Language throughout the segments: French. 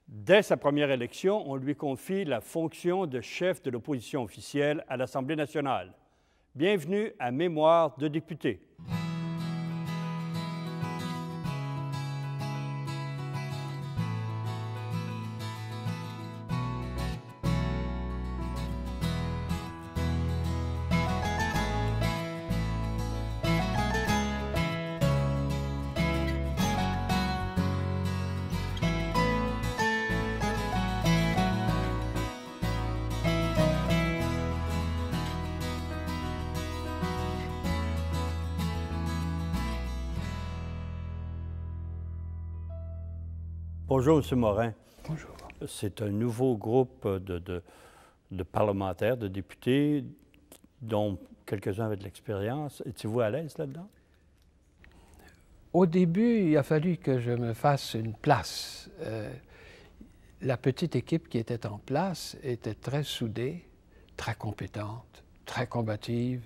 Dès sa première élection, on lui confie la fonction de chef de l'opposition officielle à l'Assemblée nationale. Bienvenue à Mémoire de député. Bonjour, M. Morin. Bonjour. C'est un nouveau groupe de parlementaires, de députés, dont quelques-uns avaient de l'expérience. Étiez-vous à l'aise là-dedans? Au début, il a fallu que je me fasse une place. La petite équipe qui était en place était très soudée, très compétente, très combative.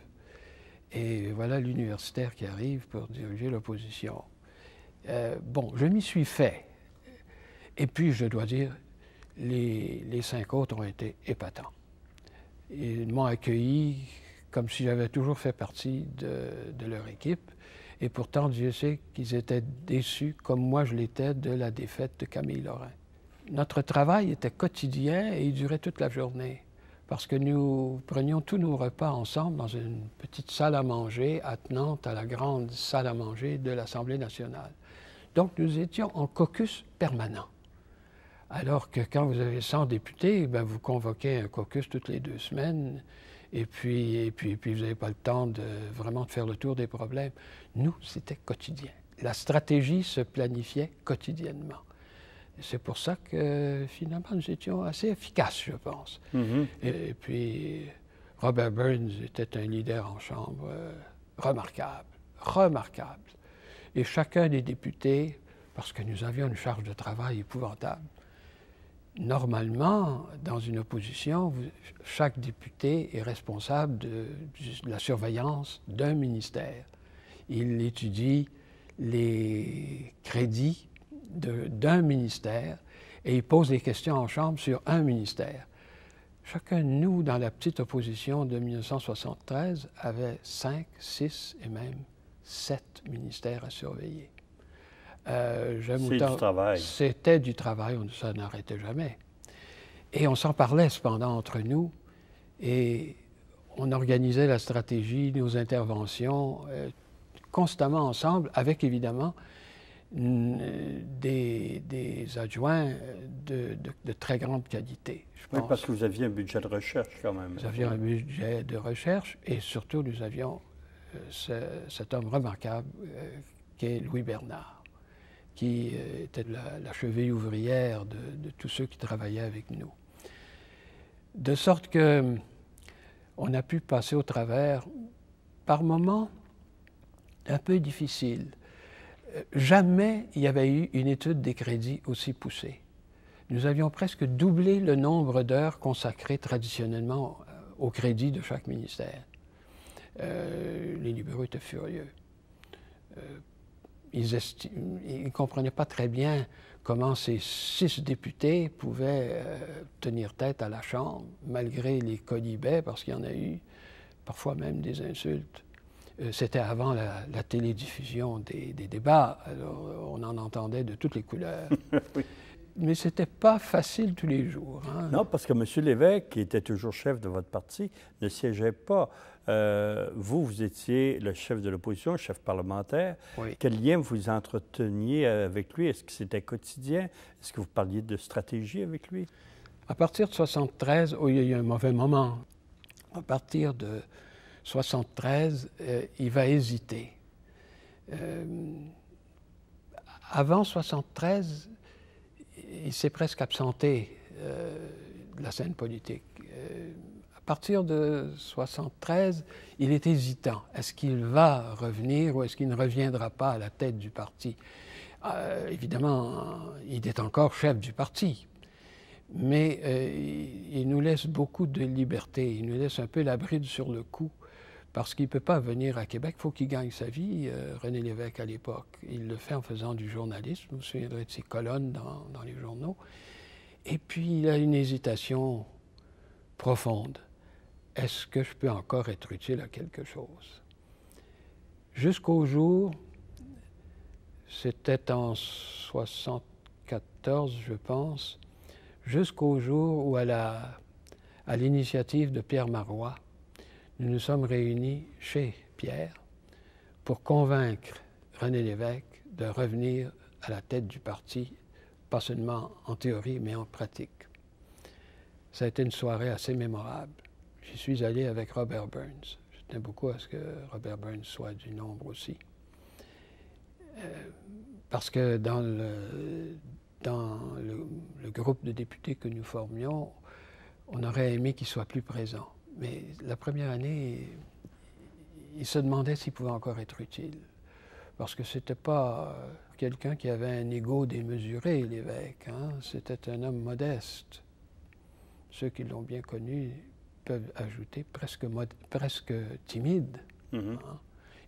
Et voilà l'universitaire qui arrive pour diriger l'opposition. Bon, je m'y suis fait. Et puis, je dois dire, les 5 autres ont été épatants. Ils m'ont accueilli comme si j'avais toujours fait partie de leur équipe. Et pourtant, Dieu sait qu'ils étaient déçus, comme moi je l'étais, de la défaite de Camille Lorrain. Notre travail était quotidien et il durait toute la journée, parce que nous prenions tous nos repas ensemble dans une petite salle à manger attenante à la grande salle à manger de l'Assemblée nationale. Donc, nous étions en caucus permanent. Alors que quand vous avez 100 députés, bien, vous convoquez un caucus toutes les 2 semaines et puis vous n'avez pas le temps vraiment de faire le tour des problèmes. Nous, c'était quotidien. La stratégie se planifiait quotidiennement. C'est pour ça que finalement, nous étions assez efficaces, je pense. Mm-hmm. Et puis, Robert Burns était un leader en chambre remarquable, remarquable. Et chacun des députés, parce que nous avions une charge de travail épouvantable, normalement, dans une opposition, chaque député est responsable de la surveillance d'un ministère. Il étudie les crédits d'un ministère et il pose des questions en chambre sur un ministère. Chacun de nous, dans la petite opposition de 1973, avait 5, 6 et même 7 ministères à surveiller. C'est du travail. C'était du travail, ça n'arrêtait jamais. Et on s'en parlait cependant entre nous et on organisait la stratégie, nos interventions constamment ensemble, avec évidemment des adjoints de très grande qualité, je pense. Oui, parce que vous aviez un budget de recherche quand même. Nous avions un budget de recherche et surtout nous avions cet homme remarquable qui est Louis Bernard, qui était la cheville ouvrière de tous ceux qui travaillaient avec nous. De sorte que on a pu passer au travers, par moments, un peu difficiles. Jamais il y avait eu une étude des crédits aussi poussée. Nous avions presque doublé le nombre d'heures consacrées traditionnellement au crédit de chaque ministère. Les libéraux étaient furieux. Ils ne comprenaient pas très bien comment ces 6 députés pouvaient tenir tête à la Chambre, malgré les quolibets, parce qu'il y en a eu, parfois même des insultes. C'était avant la télédiffusion des débats, alors on en entendait de toutes les couleurs. Oui. Mais ce n'était pas facile tous les jours. Hein? Non, parce que M. Lévesque, qui était toujours chef de votre parti, ne siégeait pas. Vous étiez le chef de l'opposition, chef parlementaire. Oui. Quel lien vous entreteniez avec lui? Est-ce que c'était quotidien? Est-ce que vous parliez de stratégie avec lui? À partir de 1973, il y a eu un mauvais moment. À partir de 1973, il va hésiter. Avant 1973, il s'est presque absenté de la scène politique. À partir de 1973, il est hésitant. Est-ce qu'il va revenir ou est-ce qu'il ne reviendra pas à la tête du parti? Évidemment, il est encore chef du parti, mais il nous laisse beaucoup de liberté. Il nous laisse un peu la bride sur le cou, parce qu'il ne peut pas venir à Québec. Il faut qu'il gagne sa vie, René Lévesque à l'époque. Il le fait en faisant du journalisme. Vous vous souviendrez de ses colonnes dans les journaux. Et puis, il a une hésitation profonde. Est-ce que je peux encore être utile à quelque chose? Jusqu'au jour, c'était en 1974, je pense, jusqu'au jour où, à l'initiative de Pierre Marois, nous nous sommes réunis chez Pierre pour convaincre René Lévesque de revenir à la tête du parti, pas seulement en théorie, mais en pratique. Ça a été une soirée assez mémorable. J'y suis allé avec Robert Burns. Je tenais beaucoup à ce que Robert Burns soit du nombre aussi. Parce que dans le groupe de députés que nous formions, on aurait aimé qu'il soit plus présent. Mais la première année, il se demandait s'il pouvait encore être utile. Parce que c'était pas quelqu'un qui avait un ego démesuré, Lévesque. Hein? C'était un homme modeste. Ceux qui l'ont bien connu peuvent ajouter presque timide. Mm-hmm. Hein?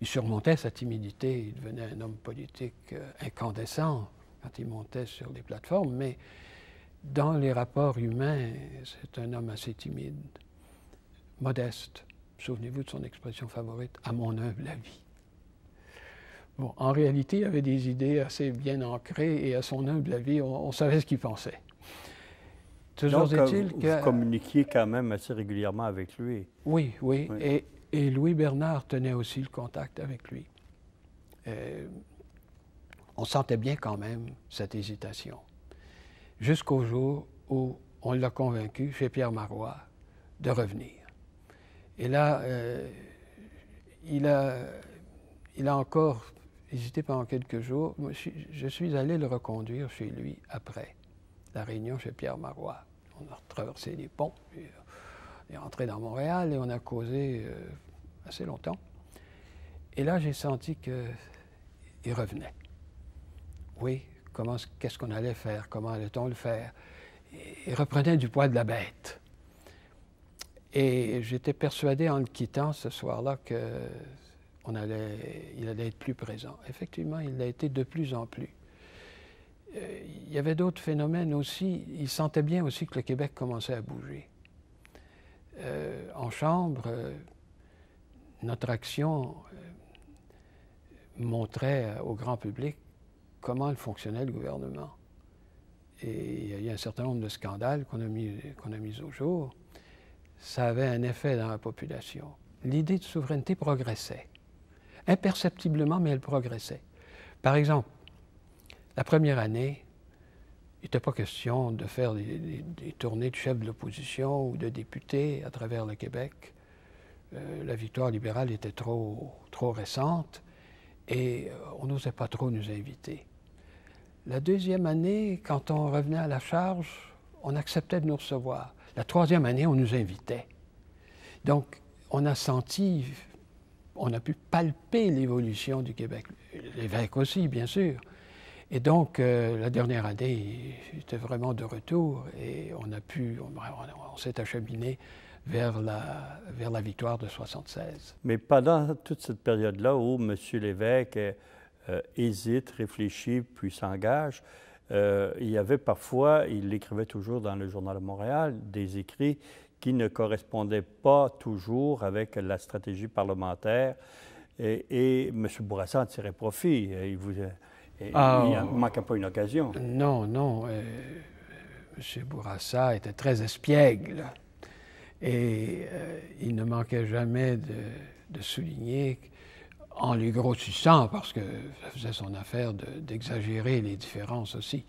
Il surmontait sa timidité, il devenait un homme politique incandescent quand il montait sur les plateformes, mais dans les rapports humains, c'est un homme assez timide, modeste. Souvenez-vous de son expression favorite, « à mon humble avis ». Bon, en réalité, il avait des idées assez bien ancrées et à son humble avis, on savait ce qu'il pensait. Toujours est-il que... Vous communiquiez quand même assez régulièrement avec lui. Oui, oui. Et Louis Bernard tenait aussi le contact avec lui. On sentait bien quand même cette hésitation. Jusqu'au jour où on l'a convaincu, chez Pierre Marois, de revenir. Et là, il a encore hésité pendant quelques jours. Je suis allé le reconduire chez lui après la réunion chez Pierre Marois. On a traversé les ponts, puis on est rentré dans Montréal et on a causé assez longtemps. Et là, j'ai senti qu'il revenait. Oui, qu'est-ce qu'on allait faire? Comment allait-on le faire? Il reprenait du poids de la bête. Et j'étais persuadé en le quittant ce soir-là qu'il allait être plus présent. Effectivement, il l'a été de plus en plus. Il y avait d'autres phénomènes aussi. Il sentait bien aussi que le Québec commençait à bouger. En Chambre, notre action montrait au grand public comment fonctionnait le gouvernement. Et il y a eu un certain nombre de scandales qu'on a mis au jour. Ça avait un effet dans la population. L'idée de souveraineté progressait. Imperceptiblement, mais elle progressait. Par exemple, la première année, il n'était pas question de faire des tournées de chefs de l'opposition ou de députés à travers le Québec. La victoire libérale était trop récente et on n'osait pas trop nous inviter. La deuxième année, quand on revenait à la charge, on acceptait de nous recevoir. La troisième année, on nous invitait. Donc, on a senti, on a pu palper l'évolution du Québec. L'évêque aussi, bien sûr. Et donc, la dernière année, il était vraiment de retour et on s'est acheminé vers la victoire de 1976. Mais pendant toute cette période-là où M. Lévesque hésite, réfléchit, puis s'engage, il y avait parfois, il écrivait toujours dans le Journal de Montréal, des écrits qui ne correspondaient pas toujours avec la stratégie parlementaire. Et M. Bourassa en tirait profit. Il ne manquait pas une occasion. Non, non. M. Bourassa était très espiègle. Et il ne manquait jamais de souligner, en les grossissant, parce que ça faisait son affaire d'exagérer les différences aussi.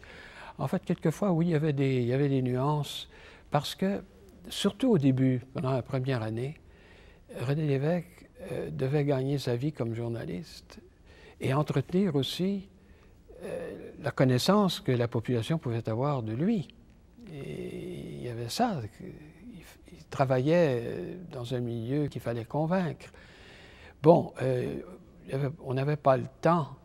En fait, quelquefois, oui, il y avait des nuances, parce que, surtout au début, pendant la première année, René Lévesque devait gagner sa vie comme journaliste et entretenir aussi la connaissance que la population pouvait avoir de lui. Et il y avait ça. Il travaillait dans un milieu qu'il fallait convaincre. Bon, on n'avait pas le temps,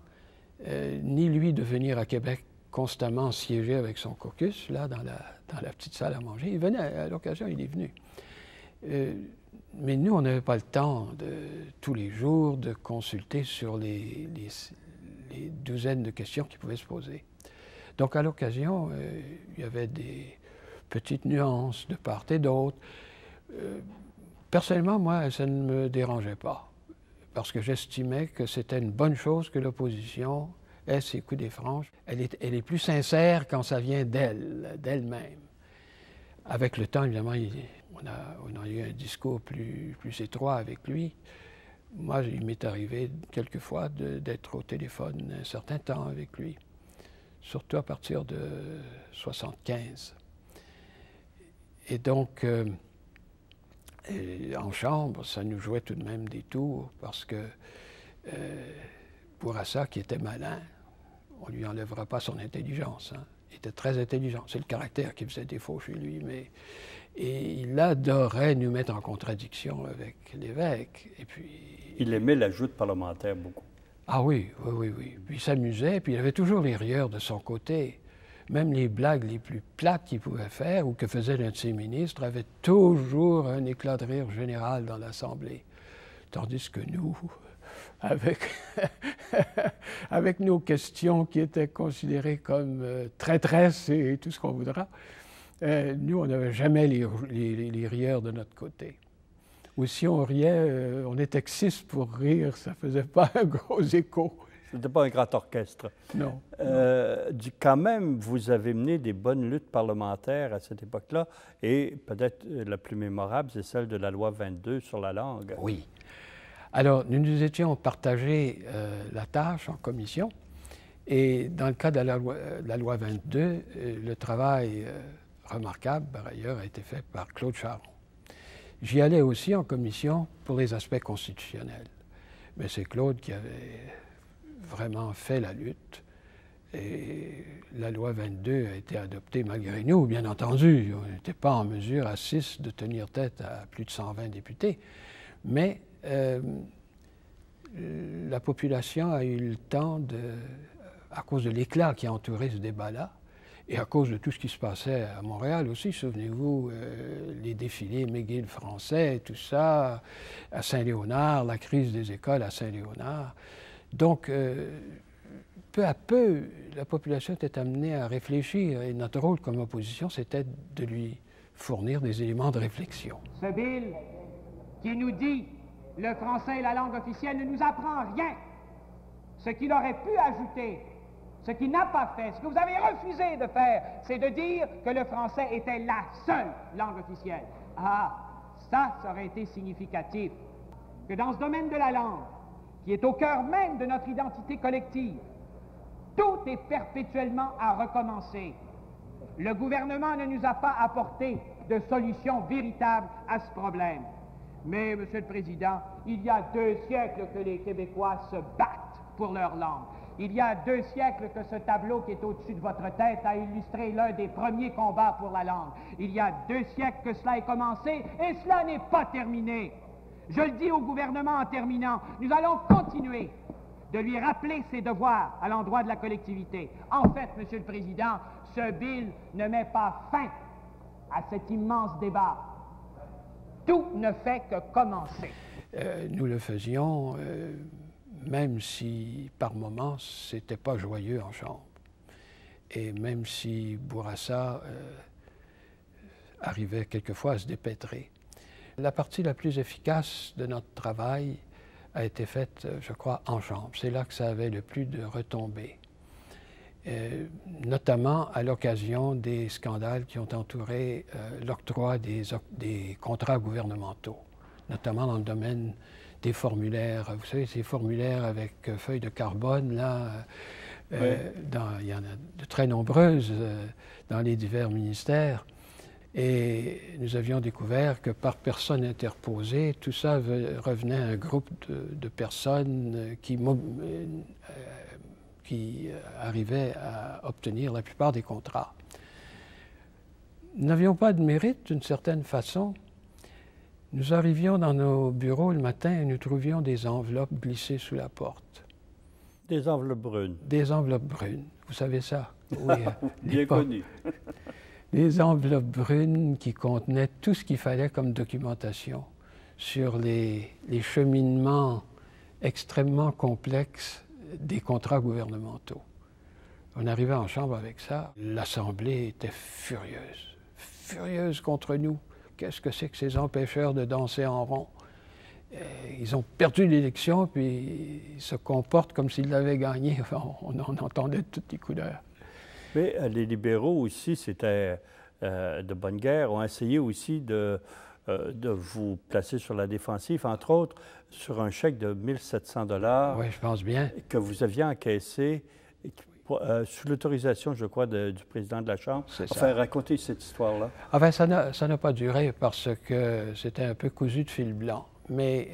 ni lui de venir à Québec constamment siéger avec son caucus, là, dans la petite salle à manger. Il venait, à l'occasion, il est venu. Mais nous, on n'avait pas le temps tous les jours de consulter sur les douzaines de questions qui pouvaient se poser. Donc, à l'occasion, il y avait petites nuances de part et d'autre. Personnellement, moi, ça ne me dérangeait pas, parce que j'estimais que c'était une bonne chose que l'opposition ait ses coups des franges. Elle est plus sincère quand ça vient d'elle-même. Avec le temps, évidemment, on a eu un discours plus étroit avec lui. Moi, il m'est arrivé quelquefois d'être au téléphone un certain temps avec lui, surtout à partir de 1975. Et donc, en chambre, ça nous jouait tout de même des tours, parce que Bourassa, qui était malin, on ne lui enlèvera pas son intelligence. Hein. Il était très intelligent. C'est le caractère qui faisait défaut chez lui, et il adorait nous mettre en contradiction avec l'évêque. Et puis, il aimait la joute parlementaire beaucoup. Ah oui. Puis il s'amusait, puis il avait toujours les rieurs de son côté. Même les blagues les plus plates qu'il pouvait faire ou que faisait l'un de ses ministres avaient toujours un éclat de rire général dans l'Assemblée. Tandis que nous, avec nos questions qui étaient considérées comme traîtresses et tout ce qu'on voudra, nous, on n'avait jamais les rieurs de notre côté. Ou si on riait, on était que 6 pour rire, ça ne faisait pas un gros écho. Ce n'était pas un grand orchestre. Non. Quand même, vous avez mené des bonnes luttes parlementaires à cette époque-là, et peut-être la plus mémorable, c'est celle de la loi 22 sur la langue. Oui. Alors, nous nous étions partagé la tâche en commission, et dans le cas de la loi 22, le travail remarquable, par ailleurs, a été fait par Claude Charron. J'y allais aussi en commission pour les aspects constitutionnels. Mais c'est Claude qui avait vraiment fait la lutte. Et la loi 22 a été adoptée malgré nous, bien entendu. On n'était pas en mesure à 6 de tenir tête à plus de 120 députés. Mais la population a eu le temps, à cause de l'éclat qui a entouré ce débat-là, et à cause de tout ce qui se passait à Montréal aussi, souvenez-vous, les défilés McGill français, tout ça, à Saint-Léonard, la crise des écoles à Saint-Léonard. Donc, peu à peu, la population était amenée à réfléchir, et notre rôle comme opposition, c'était de lui fournir des éléments de réflexion. Ce bill qui nous dit « le français est la langue officielle » ne nous apprend rien. Ce qu'il aurait pu ajouter, ce qu'il n'a pas fait, ce que vous avez refusé de faire, c'est de dire que le français était la seule langue officielle. Ah, ça aurait été significatif. Que dans ce domaine de la langue, qui est au cœur même de notre identité collective, tout est perpétuellement à recommencer. Le gouvernement ne nous a pas apporté de solution véritable à ce problème. Mais, Monsieur le Président, il y a 2 siècles que les Québécois se battent pour leur langue. Il y a 2 siècles que ce tableau qui est au-dessus de votre tête a illustré l'un des premiers combats pour la langue. Il y a 2 siècles que cela est commencé et cela n'est pas terminé. Je le dis au gouvernement en terminant, nous allons continuer de lui rappeler ses devoirs à l'endroit de la collectivité. En fait, Monsieur le Président, ce bill ne met pas fin à cet immense débat. Tout ne fait que commencer. Nous le faisions, même si par moments, c'était pas joyeux en chambre. Et même si Bourassa arrivait quelquefois à se dépêtrer. La partie la plus efficace de notre travail a été faite, je crois, en chambre. C'est là que ça avait le plus de retombées. Notamment à l'occasion des scandales qui ont entouré l'octroi des contrats gouvernementaux, notamment dans le domaine des formulaires. Vous savez, ces formulaires avec feuilles de carbone, là, oui. Il y en a de très nombreuses dans les divers ministères. Et nous avions découvert que par personne interposée, tout ça revenait à un groupe de personnes qui arrivaient à obtenir la plupart des contrats. Nous n'avions pas de mérite, d'une certaine façon. Nous arrivions dans nos bureaux le matin et nous trouvions des enveloppes glissées sous la porte. Des enveloppes brunes. Des enveloppes brunes, vous savez ça? Oui, bien connu. Des enveloppes brunes qui contenaient tout ce qu'il fallait comme documentation sur les cheminements extrêmement complexes des contrats gouvernementaux. On arrivait en chambre avec ça, l'Assemblée était furieuse. furieuse contre nous. Qu'est-ce que c'est que ces empêcheurs de danser en rond? Ils ont perdu l'élection, puis ils se comportent comme s'ils l'avaient gagné. Enfin, on entendait de toutes les couleurs. Mais les libéraux aussi, c'était de bonne guerre, ont essayé aussi de vous placer sur la défensive, entre autres sur un chèque de 1 700 $. Oui, je pense bien. Que vous aviez encaissé sous l'autorisation, je crois, du président de la Chambre. Enfin, racontez cette histoire-là. Enfin, ça n'a pas duré parce que c'était un peu cousu de fil blanc. Mais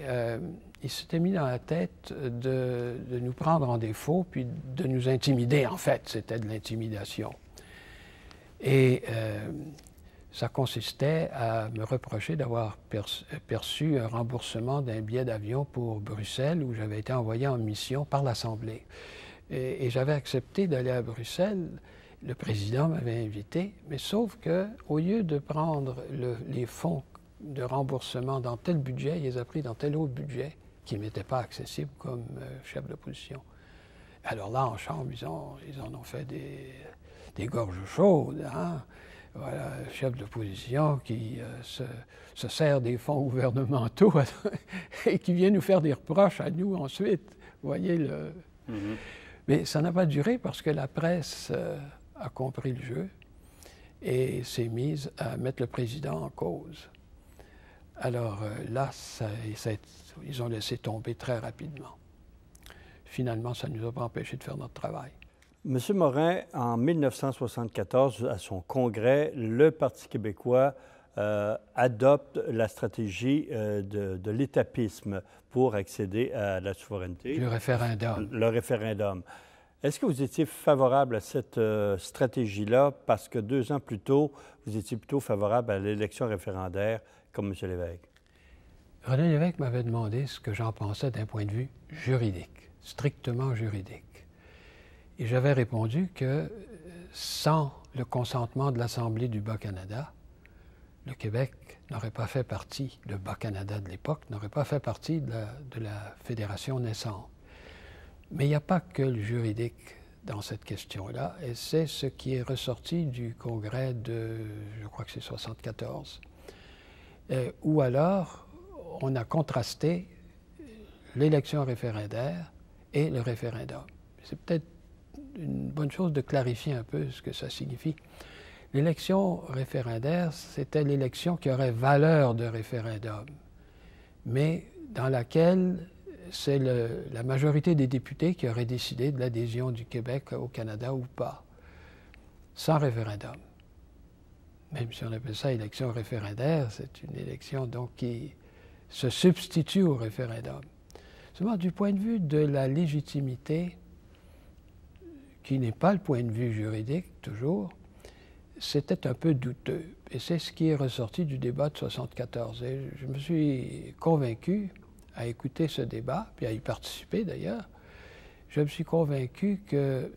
il s'était mis dans la tête de nous prendre en défaut, puis de nous intimider. En fait, c'était de l'intimidation. Et ça consistait à me reprocher d'avoir perçu un remboursement d'un billet d'avion pour Bruxelles, où j'avais été envoyé en mission par l'Assemblée. Et j'avais accepté d'aller à Bruxelles. Le président m'avait invité, mais sauf qu'au lieu de prendre les fonds de remboursement dans tel budget, il les a pris dans tel autre budget qui ne m'était pas accessible comme chef d'opposition. Alors là, en Chambre, ils en ont fait des gorges chaudes. Hein? Voilà, chef d'opposition qui se sert des fonds gouvernementaux et qui vient nous faire des reproches à nous ensuite. Vous voyez le... Mm-hmm. Mais ça n'a pas duré parce que la presse a compris le jeu et s'est mise à mettre le président en cause. Alors là, ils ont laissé tomber très rapidement. Finalement, ça ne nous a pas empêché de faire notre travail. M. Morin, en 1974, à son congrès, le Parti québécois adopte la stratégie de l'étapisme pour accéder à la souveraineté. Le référendum. Le référendum. Est-ce que vous étiez favorable à cette stratégie-là parce que 2 ans plus tôt, vous étiez plutôt favorable à l'élection référendaire comme M. Lévesque? René Lévesque m'avait demandé ce que j'en pensais d'un point de vue juridique, strictement juridique. Et j'avais répondu que sans le consentement de l'Assemblée du Bas-Canada, le Québec n'aurait pas fait partie, le Bas-Canada de l'époque n'aurait pas fait partie de la fédération naissante. Mais il n'y a pas que le juridique dans cette question-là, et c'est ce qui est ressorti du congrès de, je crois que c'est 74, où alors on a contrasté l'élection référendaire et le référendum. C'est peut-être une bonne chose de clarifier un peu ce que ça signifie. L'élection référendaire, c'était l'élection qui aurait valeur de référendum, mais dans laquelle c'est la majorité des députés qui auraient décidé de l'adhésion du Québec au Canada ou pas, sans référendum. Même si on appelle ça élection référendaire, c'est une élection donc qui se substitue au référendum. Seulement du point de vue de la légitimité, qui n'est pas le point de vue juridique toujours, c'était un peu douteux. Et c'est ce qui est ressorti du débat de 74. Et je me suis convaincu, à écouter ce débat, puis à y participer d'ailleurs, je me suis convaincu que,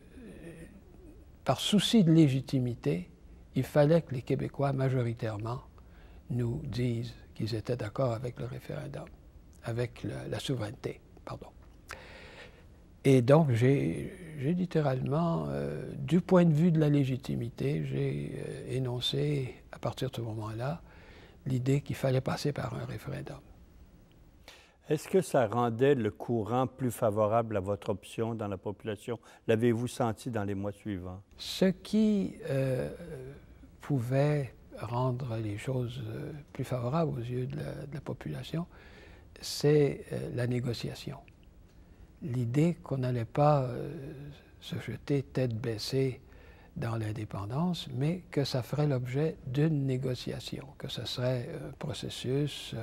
par souci de légitimité, il fallait que les Québécois, majoritairement, nous disent qu'ils étaient d'accord avec le référendum, avec la souveraineté, pardon. Et donc, j'ai littéralement, du point de vue de la légitimité, j'ai énoncé, à partir de ce moment-là, l'idée qu'il fallait passer par un référendum. Est-ce que ça rendait le courant plus favorable à votre option dans la population? L'avez-vous senti dans les mois suivants? Ce qui pouvait rendre les choses plus favorables aux yeux de la population, c'est la négociation. L'idée qu'on n'allait pas se jeter tête baissée dans l'indépendance, mais que ça ferait l'objet d'une négociation, que ce serait un processus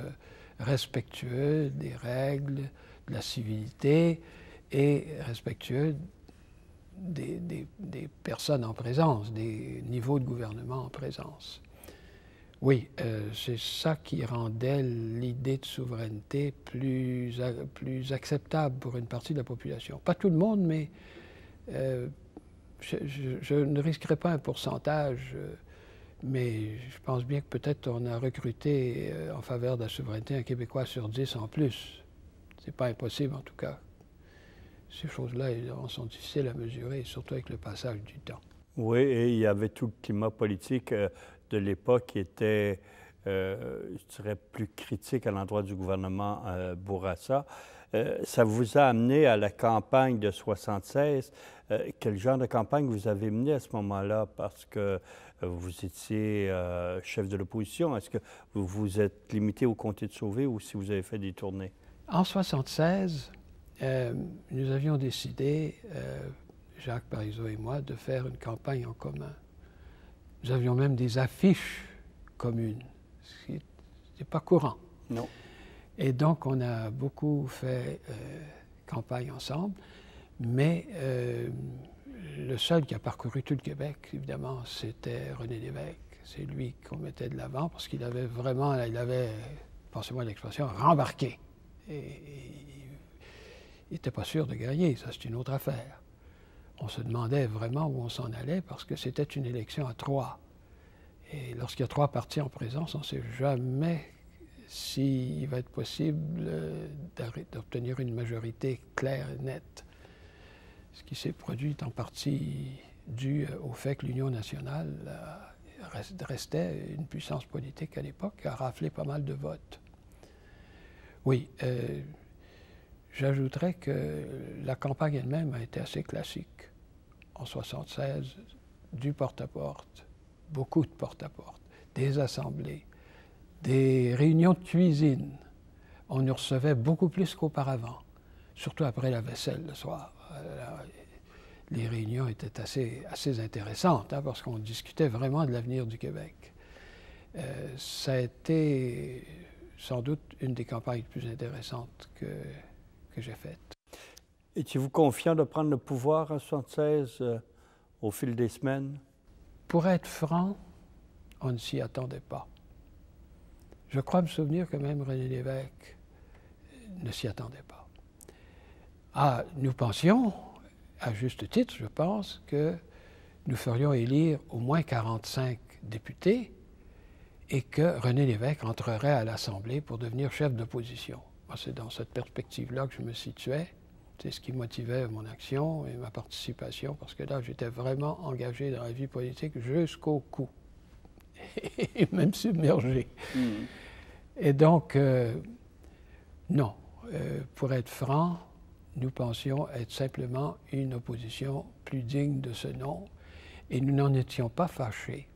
respectueux des règles, de la civilité et respectueux des personnes en présence, des niveaux de gouvernement en présence. Oui, c'est ça qui rendait l'idée de souveraineté plus acceptable pour une partie de la population. Pas tout le monde, mais je ne risquerai pas un pourcentage, mais je pense bien que peut-être on a recruté en faveur de la souveraineté un Québécois sur 10 en plus. C'est pas impossible en tout cas. Ces choses-là sont difficiles à mesurer, surtout avec le passage du temps. Oui, et il y avait tout le climat politique de l'époque qui étaient, je dirais, plus critiques à l'endroit du gouvernement Bourassa. Ça vous a amené à la campagne de 1976. Quel genre de campagne vous avez mené à ce moment-là? Parce que vous étiez chef de l'opposition. Est-ce que vous vous êtes limité au comté de Sauvé ou si vous avez fait des tournées? En 1976, nous avions décidé, Jacques Parizeau et moi, de faire une campagne en commun. Nous avions même des affiches communes, ce qui n'était pas courant. Non. Et donc, on a beaucoup fait campagne ensemble, mais le seul qui a parcouru tout le Québec, évidemment, c'était René Lévesque. C'est lui qu'on mettait de l'avant parce qu'il avait vraiment, il avait, pensez-moi l'expression, rembarqué. Et il n'était pas sûr de gagner, ça c'est une autre affaire. On se demandait vraiment où on s'en allait parce que c'était une élection à 3. Et lorsqu'il y a 3 partis en présence, on ne sait jamais s'il va être possible d'obtenir une majorité claire et nette. Ce qui s'est produit est en partie dû au fait que l'Union nationale restait une puissance politique à l'époque, a raflé pas mal de votes. Oui, j'ajouterais que la campagne elle-même a été assez classique. En 1976, du porte-à-porte, beaucoup de porte-à-porte, des assemblées, des réunions de cuisine. On nous recevait beaucoup plus qu'auparavant, surtout après la vaisselle le soir. Les réunions étaient assez intéressantes hein, parce qu'on discutait vraiment de l'avenir du Québec. Ça a été sans doute une des campagnes les plus intéressantes que j'ai faites. Étiez-vous confiant de prendre le pouvoir en 1976 au fil des semaines? Pour être franc, on ne s'y attendait pas. Je crois me souvenir que même René Lévesque ne s'y attendait pas. Ah, nous pensions, à juste titre, je pense, que nous ferions élire au moins 45 députés et que René Lévesque entrerait à l'Assemblée pour devenir chef d'opposition. C'est dans cette perspective-là que je me situais. C'est ce qui motivait mon action et ma participation, parce que là, j'étais vraiment engagé dans la vie politique jusqu'au cou, et même submergé. Et donc, non, pour être franc, nous pensions être simplement une opposition plus digne de ce nom, et nous n'en étions pas fâchés,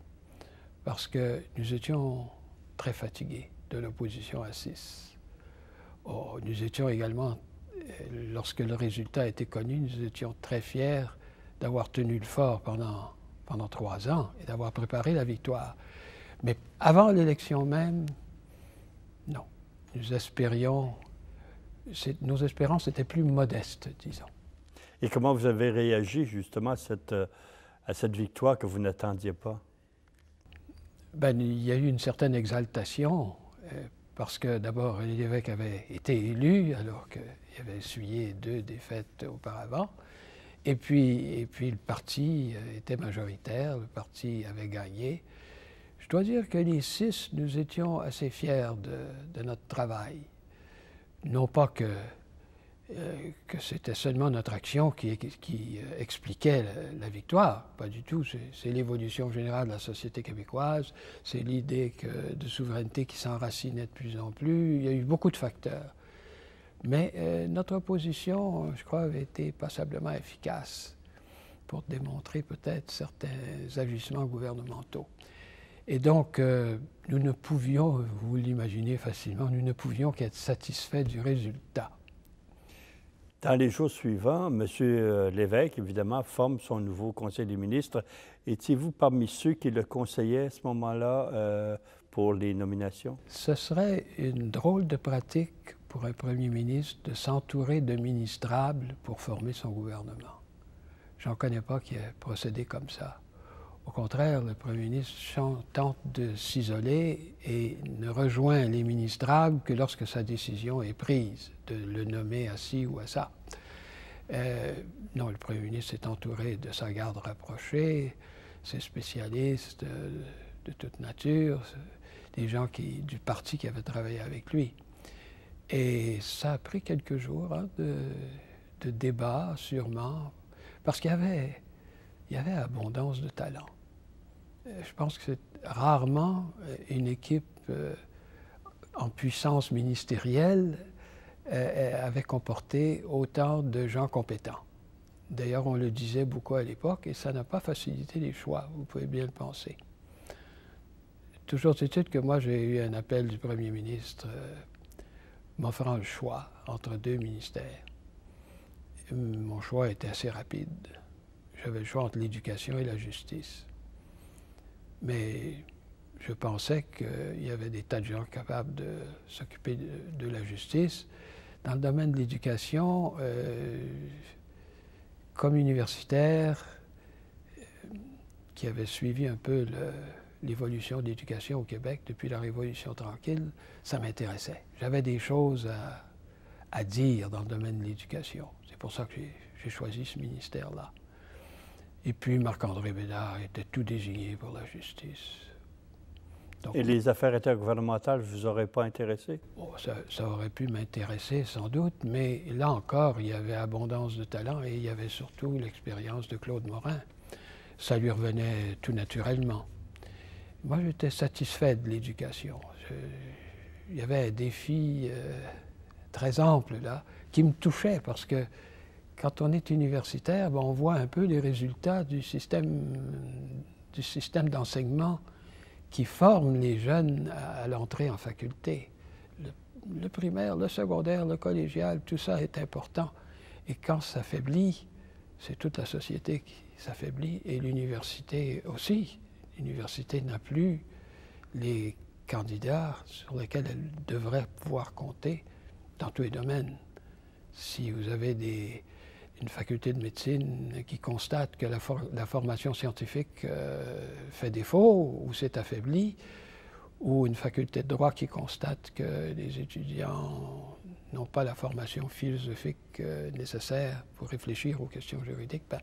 parce que nous étions très fatigués de l'opposition à 6. Oh, nous étions également, lorsque le résultat était connu, nous étions très fiers d'avoir tenu le fort pendant 3 ans et d'avoir préparé la victoire. Mais avant l'élection même, non. Nous espérions, nos espérances étaient plus modestes, disons. Et comment vous avez réagi justement à cette victoire que vous n'attendiez pas? Bien, il y a eu une certaine exaltation, parce que d'abord, René Lévesque avait été élu, alors qu'il avait essuyé 2 défaites auparavant. Et puis le parti était majoritaire, le parti avait gagné. Je dois dire que les 6, nous étions assez fiers de notre travail. Non pas que c'était seulement notre action qui expliquait la victoire, pas du tout. C'est l'évolution générale de la société québécoise, c'est l'idée de souveraineté qui s'enracinait de plus en plus. Il y a eu beaucoup de facteurs. Mais notre opposition, je crois, avait été passablement efficace pour démontrer peut-être certains agissements gouvernementaux. Et donc, nous ne pouvions, vous l'imaginez facilement, nous ne pouvions qu'être satisfaits du résultat. Dans les jours suivants, M. Lévesque, évidemment, forme son nouveau Conseil des ministres. Étiez-vous parmi ceux qui le conseillaient à ce moment-là pour les nominations? Ce serait une drôle de pratique pour un premier ministre de s'entourer de ministrables pour former son gouvernement. J'en connais pas qui ait procédé comme ça. Au contraire, le premier ministre tente de s'isoler et ne rejoint les ministrables que lorsque sa décision est prise, de le nommer à ci ou à ça. Non, le premier ministre est entouré de sa garde rapprochée, ses spécialistes de toute nature, des gens du parti qui avaient travaillé avec lui. Et ça a pris quelques jours hein, de débat, sûrement, parce qu'il y avait abondance de talent. je pense que c'est rarement une équipe en puissance ministérielle avait comporté autant de gens compétents. D'ailleurs, on le disait beaucoup à l'époque et ça n'a pas facilité les choix, vous pouvez bien le penser. Toujours est-il que moi, j'ai eu un appel du Premier ministre m'offrant le choix entre deux ministères. Mon choix était assez rapide. J'avais le choix entre l'éducation et la justice. Mais je pensais qu'il y avait des tas de gens capables de s'occuper de la justice. Dans le domaine de l'éducation, comme universitaire, qui avait suivi un peu l'évolution de l'éducation au Québec depuis la Révolution tranquille, ça m'intéressait. J'avais des choses à dire dans le domaine de l'éducation. C'est pour ça que j'ai choisi ce ministère-là. Et puis Marc-André Bédard était tout désigné pour la justice. Donc, et les affaires intergouvernementales ne vous auraient pas intéressé? Oh, ça aurait pu m'intéresser sans doute, mais là encore, il y avait abondance de talent et il y avait surtout l'expérience de Claude Morin. Ça lui revenait tout naturellement. Moi, j'étais satisfait de l'éducation. Il y avait un défi très ample là, qui me touchait parce que quand on est universitaire, on voit un peu les résultats du système d'enseignement qui forme les jeunes à l'entrée en faculté. Le primaire, le secondaire, le collégial, tout ça est important. Et quand ça faiblit, c'est toute la société qui s'affaiblit et l'université aussi. L'université n'a plus les candidats sur lesquels elle devrait pouvoir compter dans tous les domaines. Si vous avez une faculté de médecine qui constate que la formation scientifique fait défaut ou s'est affaiblie, ou une faculté de droit qui constate que les étudiants n'ont pas la formation philosophique nécessaire pour réfléchir aux questions juridiques, ben,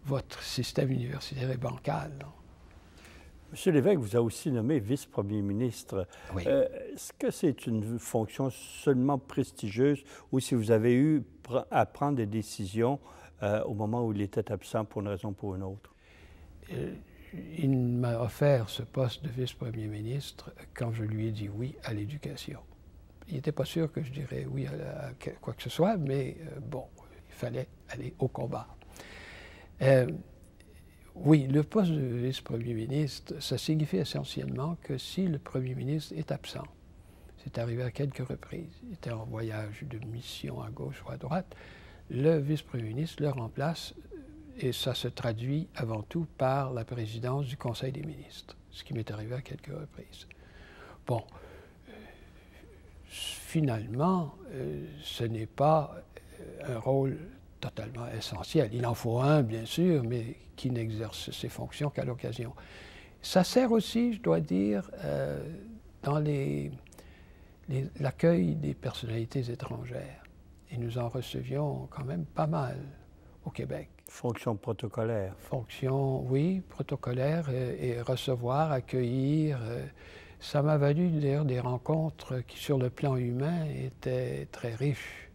votre système universitaire est bancal. Monsieur l'évêque vous a aussi nommé vice-premier ministre. Oui. Est-ce que c'est une fonction seulement prestigieuse ou si vous avez eu à prendre des décisions au moment où il était absent pour une raison ou pour une autre? Il m'a offert ce poste de vice-premier ministre quand je lui ai dit oui à l'éducation. Il n'était pas sûr que je dirais oui à quoi que ce soit, mais bon, il fallait aller au combat. Oui, le poste de vice-premier ministre, ça signifie essentiellement que si le premier ministre est absent, c'est arrivé à quelques reprises, il était en voyage de mission à gauche ou à droite, le vice-premier ministre le remplace et ça se traduit avant tout par la présidence du Conseil des ministres, ce qui m'est arrivé à quelques reprises. Bon, finalement, ce n'est pas un rôle totalement essentiel. Il en faut un, bien sûr, mais qui n'exerce ses fonctions qu'à l'occasion. Ça sert aussi, je dois dire, dans l'accueil des personnalités étrangères. Et nous en recevions quand même pas mal au Québec. Fonction protocolaire. Fonction, oui, protocolaire, et recevoir, accueillir. Ça m'a valu d'ailleurs des rencontres qui, sur le plan humain, étaient très riches.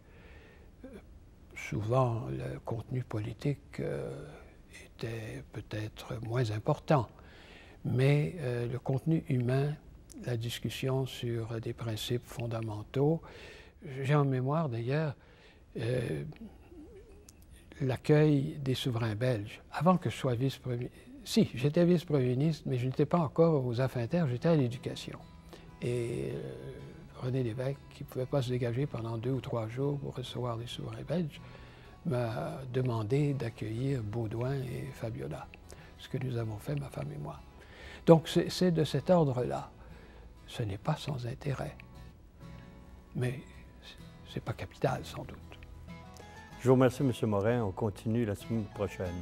Souvent, le contenu politique était peut-être moins important, mais le contenu humain, la discussion sur des principes fondamentaux. J'ai en mémoire d'ailleurs l'accueil des souverains belges. Avant que je sois vice-premier... Si, j'étais vice-premier ministre, mais je n'étais pas encore aux affaires internes, j'étais à l'éducation. Et René Lévesque, qui ne pouvait pas se dégager pendant 2 ou 3 jours pour recevoir les souverains belges, m'a demandé d'accueillir Baudouin et Fabiola, ce que nous avons fait, ma femme et moi. Donc c'est de cet ordre-là. Ce n'est pas sans intérêt, mais ce n'est pas capital, sans doute. Je vous remercie, M. Morin. On continue la semaine prochaine.